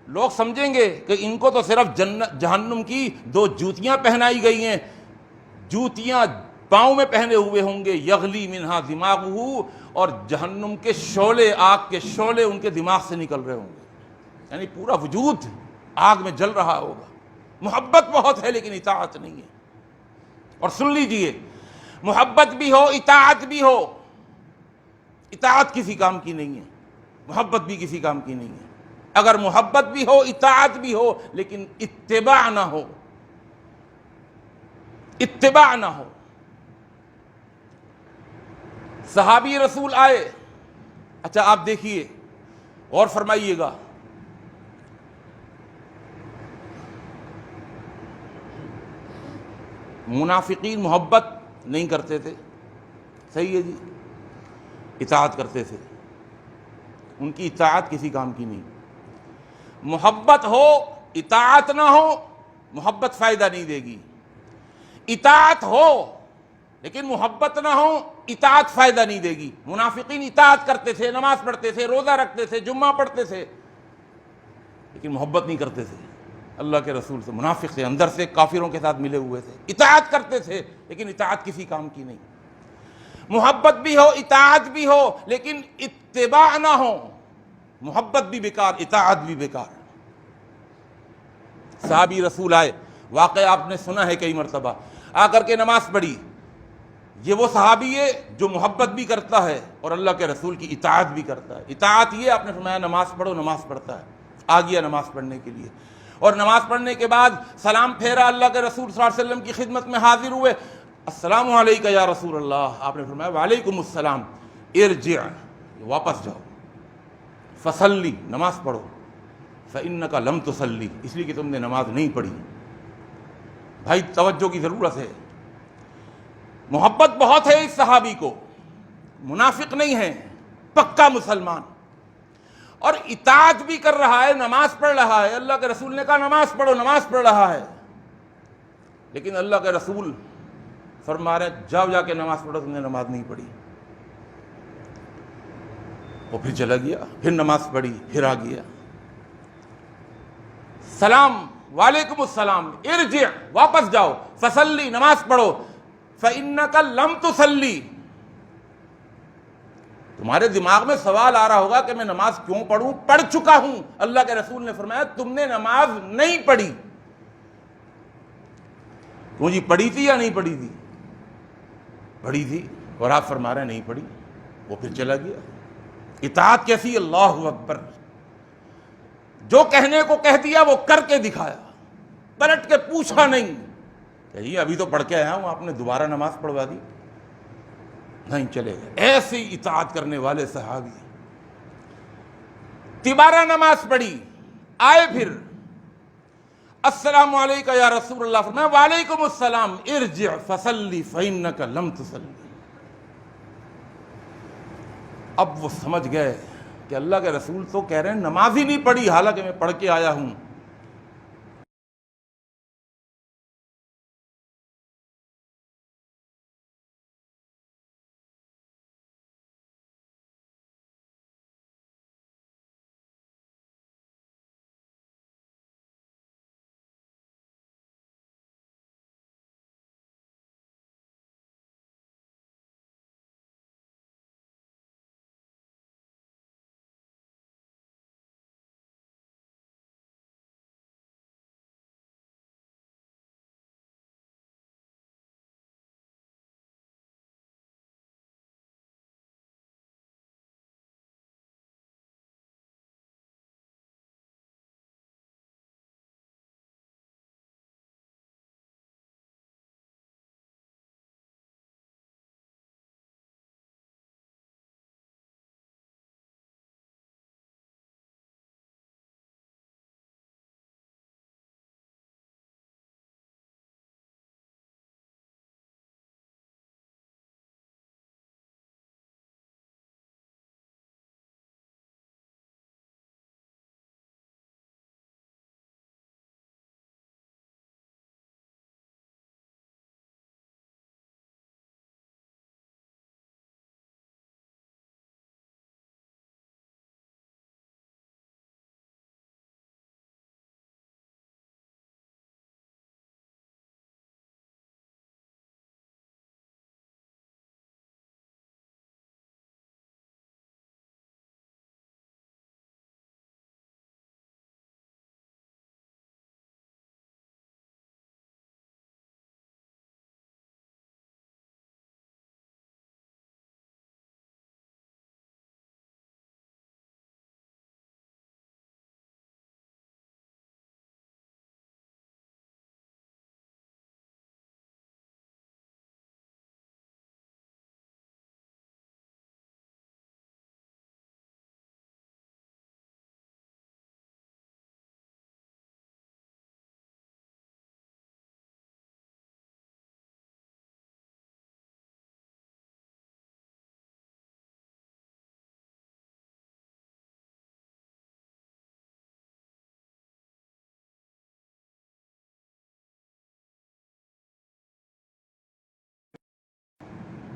لوگ سمجھیں گے کہ ان کو تو صرف جہنم کی 2 جوتیاں پہنائی گئی ہیں، جوتیاں پاؤں میں پہنے ہوئے ہوں گے. یغلی منہا دماغہ، اور جہنم کے شعلے، آگ کے شعلے ان کے دماغ سے نکل رہے ہوں گے، یعنی پورا وجود آگ میں جل رہا ہوگا. محبت بہت ہے لیکن اطاعت نہیں ہے. اور سن لیجئے، محبت بھی ہو اطاعت بھی ہو، اطاعت کسی کام کی نہیں ہے، محبت بھی کسی کام کی نہیں ہے. اگر محبت بھی ہو اطاعت بھی ہو لیکن اتباع نہ ہو، اتباع نہ ہو. صحابی رسول آئے. اچھا آپ دیکھیے اور فرمائیے گا، منافقین محبت نہیں کرتے تھے، صحیح ہے جی، اطاعت کرتے تھے. ان کی اطاعت کسی کام کی نہیں. محبت ہو اطاعت نہ ہو، محبت فائدہ نہیں دے گی. اطاعت ہو لیکن محبت نہ ہو، اطاعت فائدہ نہیں دے گی. منافقین اطاعت کرتے تھے، نماز پڑھتے تھے، روزہ رکھتے تھے، جمعہ پڑھتے تھے، لیکن محبت نہیں کرتے تھے اللہ کے رسول سے. منافق تھے، اندر سے کافروں کے ساتھ ملے ہوئے تھے. اطاعت کرتے تھے لیکن اطاعت کسی کام کی نہیں. محبت بھی ہو اطاعت بھی ہو لیکن اتباع نہ ہو، محبت بھی بیکار، اطاعت بھی بیکار. صحابی رسول آئے، واقعہ آپ نے سنا ہے کئی مرتبہ، آ کر کے نماز پڑھی. یہ وہ صحابی ہے جو محبت بھی کرتا ہے اور اللہ کے رسول کی اطاعت بھی کرتا ہے. اطاعت یہ آپ نے فرمایا نماز پڑھو، نماز پڑھتا ہے، آ گیا نماز پڑھنے کے لیے. اور نماز پڑھنے کے بعد سلام پھیرا، اللہ کے رسول صلی اللہ علیہ وسلم کی خدمت میں حاضر ہوئے. السلام علیکم یا رسول اللہ. آپ نے فرمایا وعلیکم السلام. ارجع، واپس جاؤ. فصلی، نماز پڑھو. فإنک لم تصلی، اس لیے کہ تم نے نماز نہیں پڑھی. بھائی توجہ کی ضرورت ہے. محبت بہت ہے اس صحابی کو، منافق نہیں ہے، پکا مسلمان، اور اطاعت بھی کر رہا ہے، نماز پڑھ رہا ہے. اللہ کے رسول نے کہا نماز پڑھو، نماز پڑھ رہا ہے، لیکن اللہ کے رسول فرما رہے جاؤ جا کے نماز پڑھو، تم نے نماز نہیں پڑھی. وہ پھر چلا گیا، پھر نماز پڑھی، پھر آ گیا، سلام، وعلیکم السلام، ارجع، واپس جاؤ، فصلی، نماز پڑھو، فإنک لم تصلی، تمہارے دماغ میں سوال آ رہا ہوگا کہ میں نماز کیوں پڑھوں، پڑھ چکا ہوں۔ اللہ کے رسول نے فرمایا تم نے نماز نہیں پڑھی۔ کیوں جی، پڑھی تھی یا نہیں پڑھی تھی؟ پڑھی تھی، اور آپ فرما رہے ہیں نہیں پڑھی۔ وہ پھر چلا گیا۔ اطاعت کیسی؟ اللہ اکبر، جو کہنے کو کہہ دیا وہ کر کے دکھایا، پلٹ کے پوچھا نہیں کہ جی ابھی تو پڑھ کے آیا ہوں، آپ نے دوبارہ نماز پڑھوا دی، نہیں، چلے گئے۔ ایسی اطاعت کرنے والے صحابی، تیبارہ نماز پڑھی، آئے پھر، السلام علیکم یا رسول اللہ، فرمایا وعلیکم السلام، ارجع فصلی فإنک لم تصلی۔ اب وہ سمجھ گئے کہ اللہ کے رسول تو کہہ رہے ہیں نماز ہی نہیں پڑھی، حالانکہ میں پڑھ کے آیا ہوں۔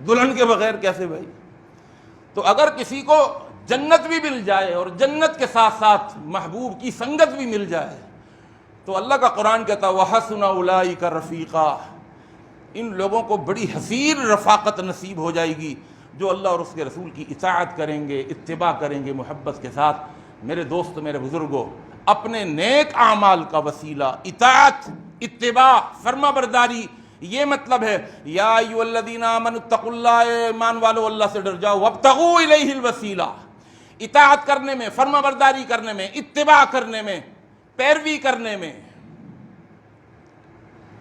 دلہن کے بغیر کیسے بھائی؟ تو اگر کسی کو جنت بھی مل جائے اور جنت کے ساتھ ساتھ محبوب کی سنگت بھی مل جائے تو اللہ کا قرآن کہتا ہے وَحَسُنَ أُولَٰئِكَ رَفِيقًا، ان لوگوں کو بڑی حسین رفاقت نصیب ہو جائے گی جو اللہ اور اس کے رسول کی اطاعت کریں گے، اتباع کریں گے محبت کے ساتھ۔ میرے دوست، میرے بزرگوں، اپنے نیک اعمال کا وسیلہ اطاعت، اتباع، فرما برداری، یہ مطلب ہے یا ایھا الذین آمنوا اتقوا اللہ، ایمان والو اللہ سے ڈر جاؤ، وابتغوا الیہ الوسیلہ، اطاعت کرنے میں، فرما برداری کرنے میں، اتباع کرنے میں، پیروی کرنے میں،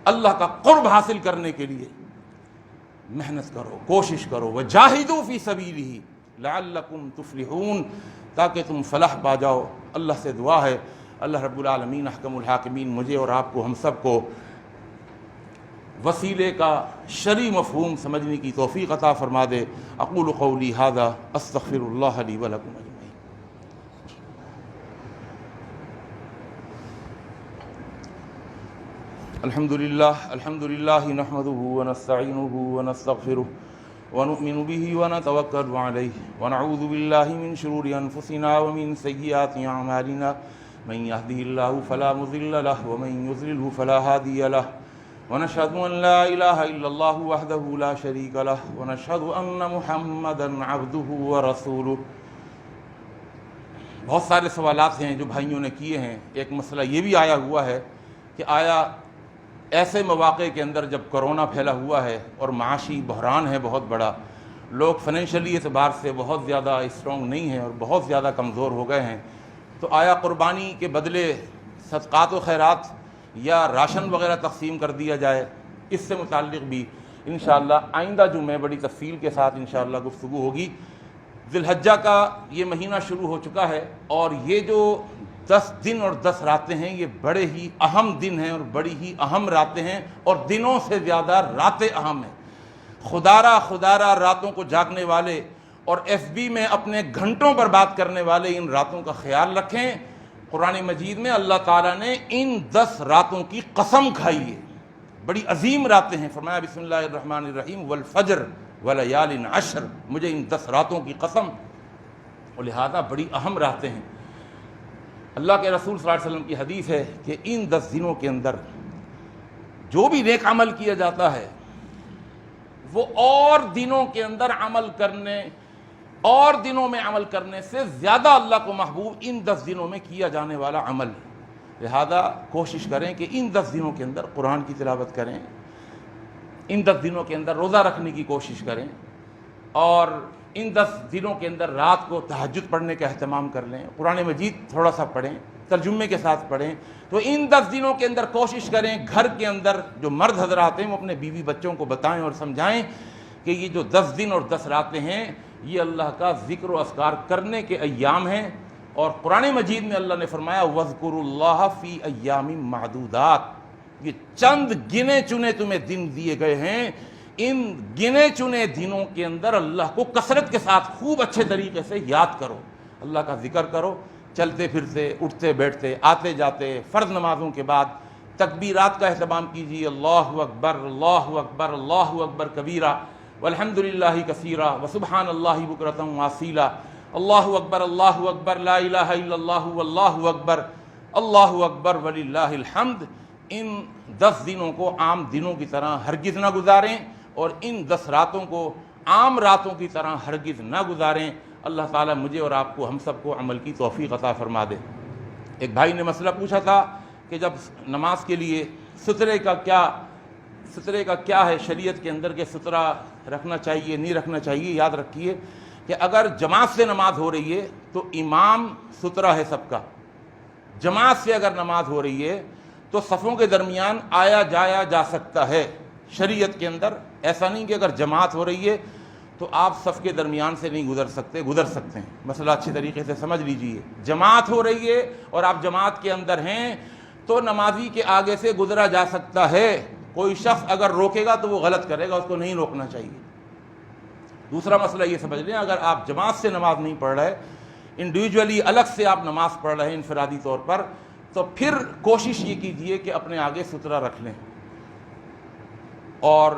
اللہ کا قرب حاصل کرنے کے لیے محنت کرو، کوشش کرو، وجاہدوا فی سبیلہ لعلکم تفلحون، تاکہ تم فلاح پا جاؤ۔ اللہ سے دعا ہے اللہ رب العالمین احکم الحاکمین مجھے اور آپ کو، ہم سب کو وسیلے کا شرعی مفہوم سمجھنے کی توفیق عطا فرما دے۔ اقول قولی ھذا استغفر اللہ لی ولکم اجمعین۔ الحمد للہ نحمده ونستعینه ونستغفره ونؤمن به ونتوكل عليه ونعوذ بالله من شرور أنفسنا ومن سيئات أعمالنا من يهده الله فلا مضل له ومن يضلله فلا هادي له ونشهد أن لا إله إلا الله وحده لا شريك له ونشهد أن محمدا عبده ورسوله. بہت سارے سوالات ہیں جو بھائیوں نے کیے ہیں. ایک مسئلہ یہ بھی آیا ہوا ہے کہ آیا ایسے مواقع کے اندر جب کرونا پھیلا ہوا ہے اور معاشی بحران ہے بہت بڑا، لوگ فائنینشلی اعتبار سے بہت زیادہ اسٹرانگ نہیں ہیں اور بہت زیادہ کمزور ہو گئے ہیں، تو آیا قربانی کے بدلے صدقات و خیرات یا راشن وغیرہ تقسیم کر دیا جائے؟ اس سے متعلق بھی انشاءاللہ آئندہ جمعے بڑی تفصیل کے ساتھ انشاءاللہ گفتگو ہوگی. ذی الحجہ کا یہ مہینہ شروع ہو چکا ہے اور یہ جو 10 دن اور 10 راتیں ہیں یہ بڑے ہی اہم دن ہیں اور بڑی ہی اہم راتیں ہیں، اور دنوں سے زیادہ راتیں اہم ہیں. خدارہ راتوں کو جاگنے والے اور ایف بی میں اپنے گھنٹوں پر بات کرنے والے ان راتوں کا خیال رکھیں. قرآن مجید میں اللہ تعالیٰ نے ان 10 راتوں کی قسم کھائی ہے، بڑی عظیم راتیں ہیں. فرمایا بسم اللہ الرحمن الرحیم والفجر ولیال عشر، مجھے ان 10 راتوں کی قسم، اور لہذا بڑی اہم راتیں ہیں. اللہ کے رسول صلی اللہ علیہ وسلم کی حدیث ہے کہ ان 10 دنوں کے اندر جو بھی نیک عمل کیا جاتا ہے وہ اور دنوں کے اندر عمل کرنے اور دنوں میں عمل کرنے سے زیادہ اللہ کو محبوب ان 10 دنوں میں کیا جانے والا عمل ہے. لہذا کوشش کریں کہ ان 10 دنوں کے اندر قرآن کی تلاوت کریں، ان 10 دنوں کے اندر روزہ رکھنے کی کوشش کریں، اور ان 10 دنوں کے اندر رات کو تہجد پڑھنے کا اہتمام کر لیں. قرآن مجید تھوڑا سا پڑھیں، ترجمے کے ساتھ پڑھیں. تو ان 10 دنوں کے اندر کوشش کریں گھر کے اندر جو مرد حضرات ہیں وہ اپنے بیوی بچوں کو بتائیں اور سمجھائیں کہ یہ جو 10 دن اور 10 راتیں ہیں یہ اللہ کا ذکر و اذکار کرنے کے ایام ہیں. اور قرآن مجید میں اللہ نے فرمایا وَاذْكُرُوا اللَّهَ فِي أَيَّامٍ مَعْدُودَاتٍ، یہ چند گنے چنے تمہیں دن دیے گئے ہیں، ان گنے چنے دنوں کے اندر اللہ کو کثرت کے ساتھ خوب اچھے طریقے سے یاد کرو، اللہ کا ذکر کرو، چلتے پھرتے، اٹھتے بیٹھتے، آتے جاتے، فرض نمازوں کے بعد تکبیرات کا اہتمام کیجیے. اللہ اکبر اللہ اکبر اللہ اکبر کبیرہ والحمد للہ کثیرہ وسبحان اللہ بکرۃ واسیلہ، اللہ اکبر لا الہ الا اللہ واللہ اکبر وللہ الحمد. ان 10 دنوں کو عام دنوں کی طرح ہرگز نہ گزاریں اور ان 10 راتوں کو عام راتوں کی طرح ہرگز نہ گزاریں. اللہ تعالیٰ مجھے اور آپ کو، ہم سب کو عمل کی توفیق عطا فرما دے. ایک بھائی نے مسئلہ پوچھا تھا کہ جب نماز کے لیے سترے کا کیا ہے شریعت کے اندر، کہ سترہ رکھنا چاہیے نہیں رکھنا چاہیے. یاد رکھیے کہ اگر جماعت سے نماز ہو رہی ہے تو امام سترہ ہے سب کا. جماعت سے اگر نماز ہو رہی ہے تو صفوں کے درمیان آیا جایا جا سکتا ہے. شریعت کے اندر ایسا نہیں کہ اگر جماعت ہو رہی ہے تو آپ صف کے درمیان سے نہیں گزر سکتے ہیں. مسئلہ اچھی طریقے سے سمجھ لیجئے. جماعت ہو رہی ہے اور آپ جماعت کے اندر ہیں تو نمازی کے آگے سے گزرا جا سکتا ہے. کوئی شخص اگر روکے گا تو وہ غلط کرے گا، اس کو نہیں روکنا چاہیے. دوسرا مسئلہ یہ سمجھ لیں، اگر آپ جماعت سے نماز نہیں پڑھ رہے، انڈیویجولی الگ سے آپ نماز پڑھ رہے ہیں انفرادی طور پر، تو پھر کوشش یہ کیجئے کہ اپنے آگے سترہ رکھ لیں، اور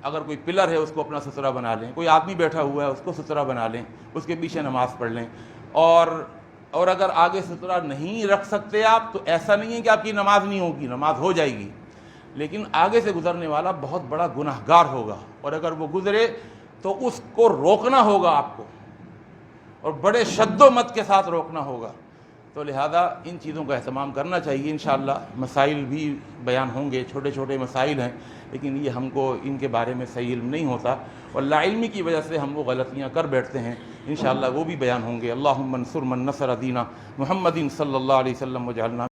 اگر کوئی پلر ہے اس کو اپنا سترہ بنا لیں، کوئی آدمی بیٹھا ہوا ہے اس کو سترہ بنا لیں، اس کے پیچھے نماز پڑھ لیں. اور اگر آگے سترہ نہیں رکھ سکتے آپ تو ایسا نہیں ہے کہ آپ کی نماز نہیں ہوگی، نماز ہو جائے گی، لیکن آگے سے گزرنے والا بہت بڑا گناہگار ہوگا، اور اگر وہ گزرے تو اس کو روکنا ہوگا آپ کو، اور بڑے شد و مت کے ساتھ روکنا ہوگا. تو لہذا ان چیزوں کا اہتمام کرنا چاہیے. انشاءاللہ مسائل بھی بیان ہوں گے، چھوٹے چھوٹے مسائل ہیں، لیکن یہ ہم کو ان کے بارے میں صحیح علم نہیں ہوتا، اور لا علمی کی وجہ سے ہم وہ غلطیاں کر بیٹھتے ہیں. انشاءاللہ وہ بھی بیان ہوں گے. اللہم انصر من نصر دین محمد صلی اللہ علیہ وسلم وجعلنا